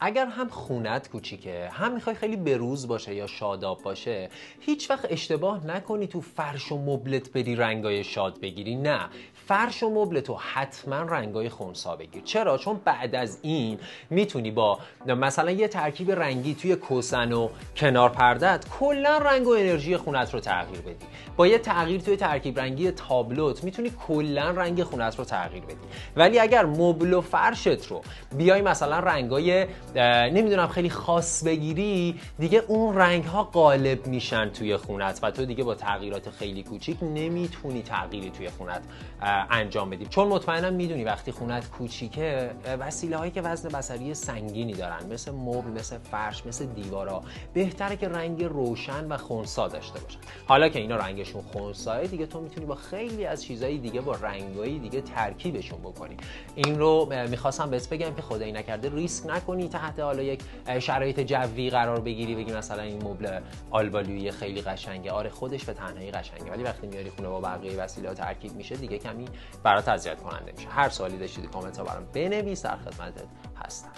اگر هم خونت کوچیکه، هم میخوای خیلی بروز باشه یا شاداب باشه، هیچ وقت اشتباه نکنی تو فرش و مبلت بری رنگای شاد بگیری. نه، فرش و مبلتو حتما رنگای خنثی بگیر. چرا؟ چون بعد از این میتونی با مثلا یه ترکیب رنگی توی کوسن و کنار پردت کلا رنگ و انرژی خونت رو تغییر بدی. با یه تغییر توی ترکیب رنگی تابلوت میتونی کلا رنگ خونت رو تغییر بدی. ولی اگر مبل و فرشت رو بیای مثلا رنگای نمیدونم خیلی خاص بگیری، دیگه اون رنگ ها غالب میشن توی خونت و تو دیگه با تغییرات خیلی کوچیک نمیتونی تغییری توی خونت انجام بدی. چون مطمئنم میدونی وقتی خونت کوچیکه، وسیله هایی که وزن بصری سنگینی دارن مثل مبل، مثل فرش، مثل دیوارا، بهتره که رنگ روشن و خنثی داشته باشن. حالا که اینا رنگشون خنثیه، دیگه تو میتونی با خیلی از چیزهای دیگه، با رنگای دیگه ترکیبشون بکنی. این رو میخواستم بهت بگم که خدایی نکرده ریسک نکنی تحت حالا یک شرایط جوی قرار بگیری، بگی مثلا این مبل آلبالویی خیلی قشنگه. آره خودش به تنهایی قشنگه، ولی وقتی میاری خونه با بقیه وسیله ترکیب میشه دیگه کمی برات اذیت کننده میشه. هر سوالی داشتید کامنت ها برام بنویس، در خدمتت هستم.